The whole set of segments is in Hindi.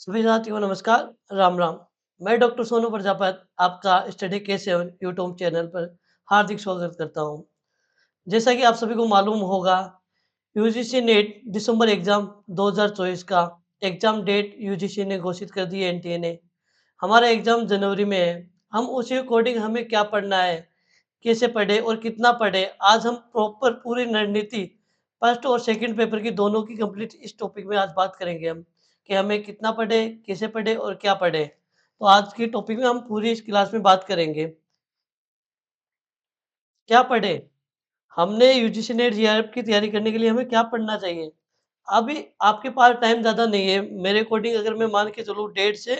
सभी साथियों को नमस्कार, राम राम। मैं डॉक्टर सोनू प्रजापत आपका स्टडी के सेवन यूट्यूब चैनल पर हार्दिक स्वागत करता हूं। जैसा कि आप सभी को मालूम होगा, यूजीसी नेट दिसंबर एग्जाम 2024 का एग्जाम डेट यूजीसी ने घोषित कर दी है। एनटीए ने हमारा एग्जाम जनवरी में है। हम उसी अकॉर्डिंग हमें क्या पढ़ना है, कैसे पढ़े और कितना पढ़े, आज हम प्रॉपर पूरी रणनीति फर्स्ट और सेकंड पेपर की दोनों की कंप्लीट इस टॉपिक में आज बात करेंगे हम कि हमें कितना पढ़े, कैसे पढ़े और क्या पढ़े। तो आज की टॉपिक में हम पूरी इस क्लास में बात करेंगे। क्या पढ़े? हमने यूजीसी नेट जीआरएफ की तैयारी करने के लिए हमें क्या पढ़ना चाहिए? अभी आपके पास टाइम ज़्यादा नहीं है। मेरे अकॉर्डिंग अगर मैं मान के चलूँ, डेढ़ से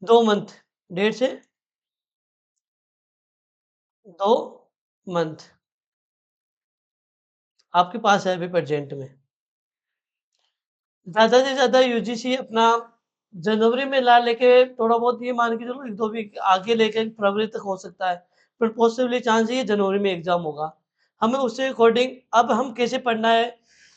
2 मंथ, डेढ़ से 2 मंथ आपके पास है अभी प्रेज़ेंट में। ज़्यादा से ज़्यादा यूजीसी अपना जनवरी में ला लेके थोड़ा बहुत ये मान के चलो 1-2 वीक आगे लेके फरवरी तक हो सकता है। पर पॉसिबली चांस है ये जनवरी में एग्ज़ाम होगा। हमें उसके अकॉर्डिंग अब हम कैसे पढ़ना है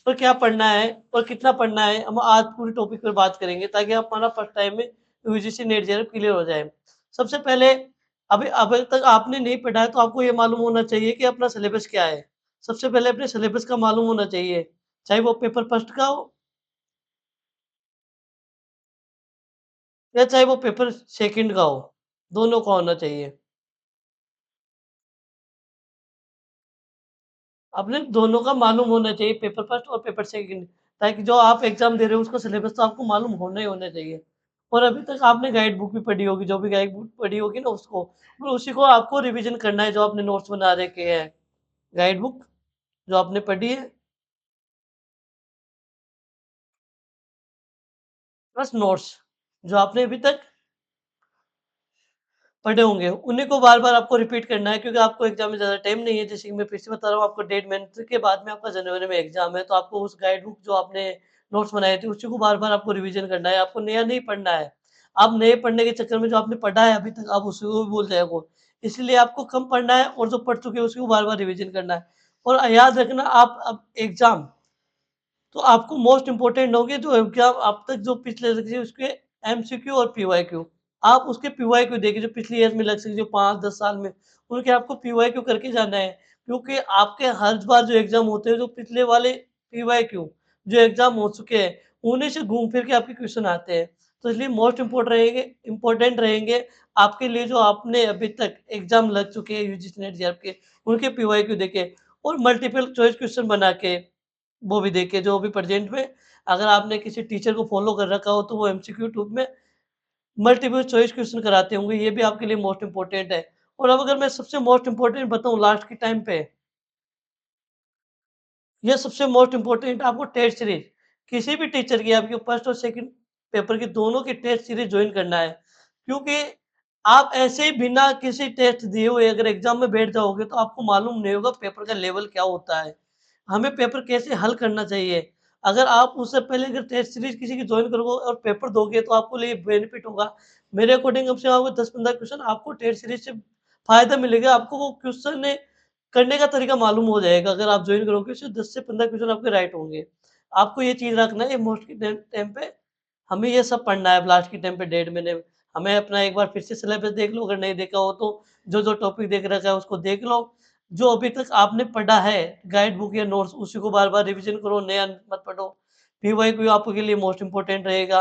और क्या पढ़ना है और कितना पढ़ना है, हम आज पूरी टॉपिक पर बात करेंगे ताकि हमारा फर्स्ट टाइम में यूजीसी नेट जेआरएफ क्लियर हो जाए। सबसे पहले अभी तक आपने नहीं पढ़ा है तो आपको ये मालूम होना चाहिए कि अपना सिलेबस क्या है। सबसे पहले अपने सिलेबस का मालूम होना चाहिए, चाहे वो पेपर फर्स्ट का हो या चाहे वो पेपर सेकंड का हो, दोनों का होना चाहिए। अपने दोनों का मालूम होना चाहिए, पेपर फर्स्ट और पेपर सेकंड, ताकि जो आप एग्ज़ाम दे रहे हो उसका सिलेबस तो आपको मालूम होना ही होना चाहिए। और अभी तक आपने गाइड बुक भी पढ़ी होगी, जो भी गाइड बुक पढ़ी होगी ना उसको, और उसी को आपको रिवीजन करना है, जो आपने नोट्स बना रखे हैं। गाइड बुक जो आपने पढ़ी है, प्लस नोट्स जो आपने अभी तक पढ़े होंगे, उन्हीं को बार-बार आपको रिपीट करना है, क्योंकि आपको एग्ज़ाम में ज़्यादा टाइम नहीं है। जैसे कि मैं फिर से बता रहा हूँ आपको, डेढ़ महीने के बाद में आपका जनवरी में एग्ज़ाम है, तो आपको उस गाइड बुक जो आपने नोट्स बनाए थे, उसी को बार-बार आपको रिवीजन करना है, आपको नया नहीं पढ़ना है। आप नए पढ़ने के चक्कर में जो आपने पढ़ा है अभी तक, आप उसी को भी भूल जाओगे। इसलिए आपको कम पढ़ना है और जो पढ़ चुके हैं उसको बार-बार रिवीजन करना है। और याद रखना, आप अब एग्ज़ाम तो आपको मोस्ट इम्पोर्टेंट होंगे जो एग्ज़ाम अब तक जो पिछले लगे उसके एमसीक्यू और पीवाईक्यू। आप उसके पीवाईक्यू देखिए, जो पिछली ईयर में लग सके, जो 5-10 साल में, उनके आपको पीवाईक्यू करके जाना है। क्योंकि आपके हर बार जो एग्ज़ाम होते हैं, जो पिछले वाले पीवाईक्यू जो एग्ज़ाम हो चुके हैं, उन्हीं से घूम फिर के आपके क्वेश्चन आते हैं। तो इसलिए मोस्ट इम्पोर्टेंट रहेंगे आपके लिए, जो आपने अभी तक एग्ज़ाम लग चुके हैं यूजीसी नेट जेआरएफ के, उनके पीवाईक्यू देखें और मल्टीपल चॉइस क्वेश्चन बना के वो भी देखिए, जो अभी प्रेज़ेंट में अगर आपने किसी टीचर को फ़ॉलो कर रखा हो, तो वो एमसीक्यू ट्यूब में मल्टीपल चॉइस क्वेश्चन कराते होंगे, ये भी आपके लिए मोस्ट इम्पोर्टेंट है। और अब अगर मैं सबसे मोस्ट इम्पोर्टेंट बताऊँ लास्ट के टाइम पे, ये सबसे मोस्ट इम्पोर्टेंट आपको टेस्ट सीरीज़, किसी भी टीचर की आपके फर्स्ट और सेकंड पेपर की दोनों की टेस्ट सीरीज़ जॉइन करना है। क्योंकि आप ऐसे ही बिना किसी टेस्ट दिए हुए अगर एग्ज़ाम में बैठ जाओगे, तो आपको मालूम नहीं होगा पेपर का लेवल क्या होता है। हमें पेपर कैसे हल करना चाहिए। अगर आप उससे पहले अगर टेस्ट सीरीज़ किसी की जॉइन करोगे और पेपर दोगे, तो आपको लिए बेनिफिट होगा। मेरे अकॉर्डिंग कम से कम आपको 10-15 क्वेश्चन आपको टेस्ट सीरीज़ से फ़ायदा मिलेगा। आपको वो क्वेश्चन करने का तरीका मालूम हो जाएगा। अगर आप जॉइन करोगे, तो 10 से 15 क्वेश्चन आपके राइट होंगे। आपको ये चीज़ रखना है, मोस्ट के टाइम टाइम पे हमें ये सब पढ़ना है। लास्ट के टाइम पे डेढ़ महीने में हमें अपना एक बार फिर से सिलेबस देख लो, अगर नहीं देखा हो तो जो-जो टॉपिक देख रखा है उसको देख लो। जो अभी तक आपने पढ़ा है गाइड बुक या नोट्स, उसी को बार-बार रिवीजन करो, नया मत पढ़ो। पीवाईक्यू आपके लिए मोस्ट इम्पोर्टेंट रहेगा,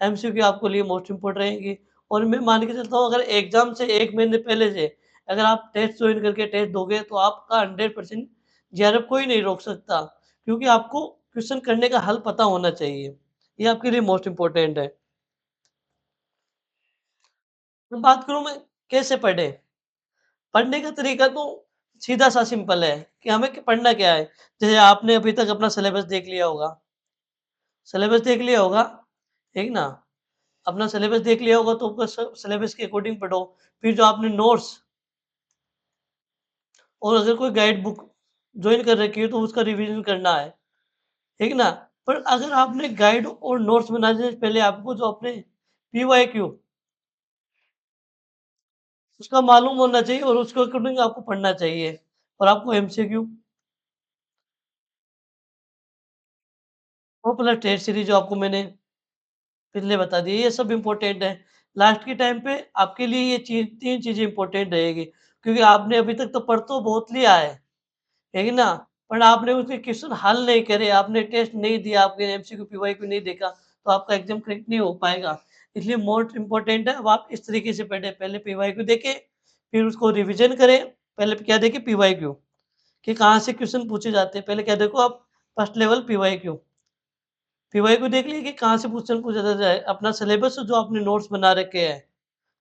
एमसीक्यू आपके लिए मोस्ट इम्पोर्टेंट रहेंगी। और मैं मान के चलता हूँ, अगर एग्ज़ाम से 1 महीने पहले से अगर आप टेस्ट जॉइन करके टेस्ट दोगे, तो आपका 100% जेआरएफ कोई नहीं रोक सकता। क्योंकि आपको क्वेश्चन करने का हल पता होना चाहिए। ये आपके लिए मोस्ट इम्पोर्टेंट है। मैं बात करूँ मैं कैसे पढ़ें? पढ़ने का तरीका तो सीधा-सा सिंपल है कि हमें पढ़ना क्या है। जैसे आपने अभी तक अपना सिलेबस देख लिया होगा, सिलेबस देख लिया होगा, ठीक ना? अपना सिलेबस देख लिया होगा तो बस सिलेबस के अकॉर्डिंग पढ़ो। फिर जो आपने नोट्स और अगर कोई गाइड बुक जॉइन कर रखी है, तो उसका रिवीजन करना है, ठीक ना? पर अगर आपने गाइड और नोट्स बनाने से पहले आपको जो अपने पीवाईक्यू उसका मालूम होना चाहिए और उसके अकॉर्डिंग आपको पढ़ना चाहिए। और आपको एमसीक्यू वो प्लस टेस्ट सीरीज़ जो आपको मैंने पिछले बता दिए, ये सब इम्पोर्टेंट है। लास्ट के टाइम पे आपके लिए ये चीज़ 3 चीज़ें इम्पोर्टेंट रहेगी, क्योंकि आपने अभी तक तो पढ़ तो बहुत लिया है ना? पर आपने उसके क्वेश्चन हल नहीं करे, आपने टेस्ट नहीं दिया, आपने एमसीक्यू, पीवाईक्यू नहीं देखा, तो आपका एग्ज़ाम क्रैक नहीं हो पाएगा। इसलिए मोस्ट इम्पोर्टेंट है, अब आप इस तरीके से पढ़ें, पहले पीवाईक्यू देखें, फिर उसको रिविज़न करें। पहले क्या देखें पीवाईक्यू कि कहाँ से क्वेश्चन पूछे जाते हैं। पहले क्या देखो आप फर्स्ट लेवल पीवाईक्यू। पीवाईक्यू देख लिए कि कहाँ से क्वेश्चन पूछा जाता है। अपना सिलेबस जो आपने नोट्स बना रखे हैं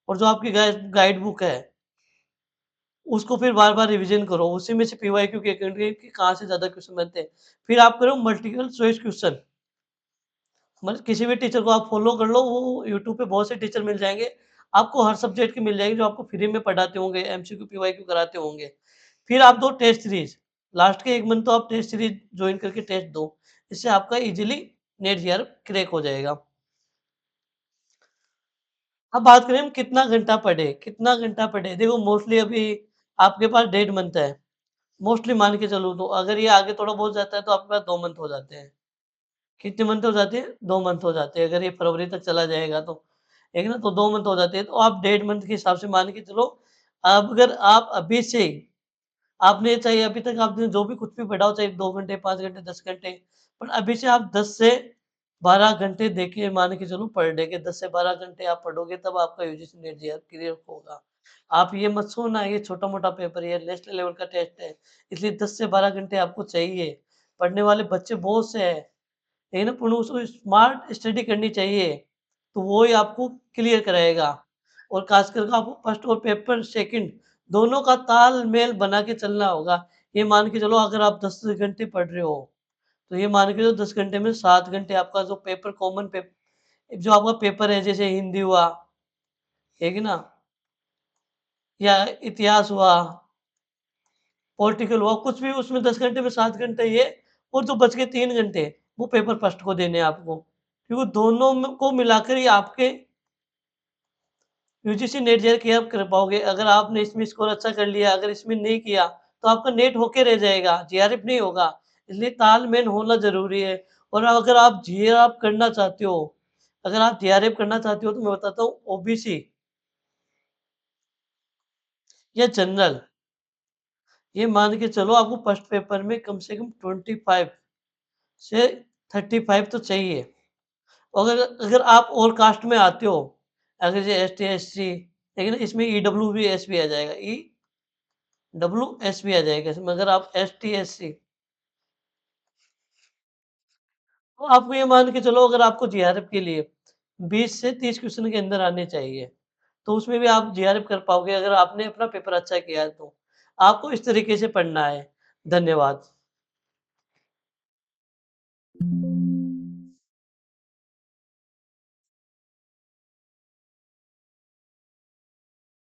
और जो आपकी गाइड बुक है, उसको फिर बार-बार रिवीजन करो। उसी में से पीवाईक्यू के अकॉर्डिंग कि कहाँ से ज़्यादा क्वेश्चन बनते हैं। फिर आप करो मल्टीपल चॉइस क्वेश्चन। मतलब किसी भी टीचर को आप फॉलो कर लो, वो यूट्यूब पे बहुत से टीचर मिल जाएँगे। आपको हर सब्जेक्ट के मिल जाएँगे जो आपको फ्री में पढ़ाते होंगे, एमसीक्यू, पीवाईक्यू कराते होंगे। फिर आप दो टेस्ट सीरीज़। लास्ट के 1 मंथ तो आप टेस्ट सीरीज़ जॉइन करके टेस्ट दो। इससे आपका ईज़िली नेट जीआरएफ क्रैक हो जाएगा। अब बात करें हम कितना घंटा पढ़े, कितना घंटा पढ़े? देखो मोस्टली अभी आपके पास डेढ़ मंथ है। मोस्टली मान के चलो तो अगर ये आगे थोड़ा बहुत जाता है तो आपके पास 2 मंथ हो जाते हैं। कितने मंथ हो जाते हैं? 2 मंथ हो जाते हैं। अगर ये फरवरी तक चला जाएगा तो, ठीक है ना? तो 2 मंथ हो जाते हैं। तो आप डेढ़ मंथ के हिसाब से मान के चलो। अब अगर आप अभी से आपने चाहे अभी तक आपने जो भी कुछ भी पढ़ा हो, चाहे 2 घंटे, 5 घंटे, 10 घंटे, पर अभी से आप 10 से 12 घंटे देखिए मान के चलो पर डे के 10 से 12 घंटे आप पढ़ोगे तब आपका यूजीसी नेट जीआरएफ क्लियर होगा। आप ये मत सोचना ये छोटा-मोटा पेपर है, ये नेशनल लेवल का टेस्ट है, इसलिए 10 से 12 घंटे आपको चाहिए। पढ़ने वाले बच्चे बहुत से हैं, लेकिन अपन उसको स्मार्ट स्टडी करनी चाहिए, तो वो ही आपको क्लियर कराएगा। और ख़ास करके आपको फर्स्ट और पेपर सेकंड दोनों का तालमेल बना के चलना होगा। ये मान के चलो अगर आप 10 घंटे पढ़ रहे हो, तो ये मान के चलो 10 घंटे में 7 घंटे आपका जो पेपर कॉमन जो आपका पेपर है जैसे हिंदी हुआ, ठीक है ना? या इतिहास हुआ, पॉलिटिकल हुआ, कुछ भी उसमें 10 घंटे में 7 घंटे ये और जो बच गए 3 घंटे, वो पेपर फर्स्ट को देने हैं आपको। क्योंकि दोनों में को मिलाकर ही आपके यूजीसी नेट जेआरएफ क्लियर कर पाओगे। अगर आपने इसमें स्कोर अच्छा कर लिया, अगर इसमें नहीं किया, तो आपका नेट होके रह जाएगा, जेआरएफ नहीं होगा। इसलिए तालमेल होना ज़रूरी है। और अगर आप जेआरएफ करना चाहते हो, अगर आप जेआरएफ करना चाहते हो, तो मैं बताता हूँ ओबीसी या जनरल, ये मान के चलो आपको फर्स्ट पेपर में कम से कम 25 से 35 तो चाहिए। अगर अगर आप और कास्ट में आते हो, अगर जैसे एसटी, एससी, लेकिन इसमें ईडब्ल्यूएस भी आ जाएगा, ईडब्ल्यूएस भी आ जाएगा इसमें अगर आप एसटी, एससी, तो आप ये मान के चलो अगर आपको जीआरएफ के लिए 20 से 30 क्वेश्चन के अंदर आने चाहिए, तो उसमें भी आप जीआरएफ कर पाओगे अगर आपने अपना पेपर अच्छा किया है तो। आपको इस तरीके से पढ़ना है। धन्यवाद।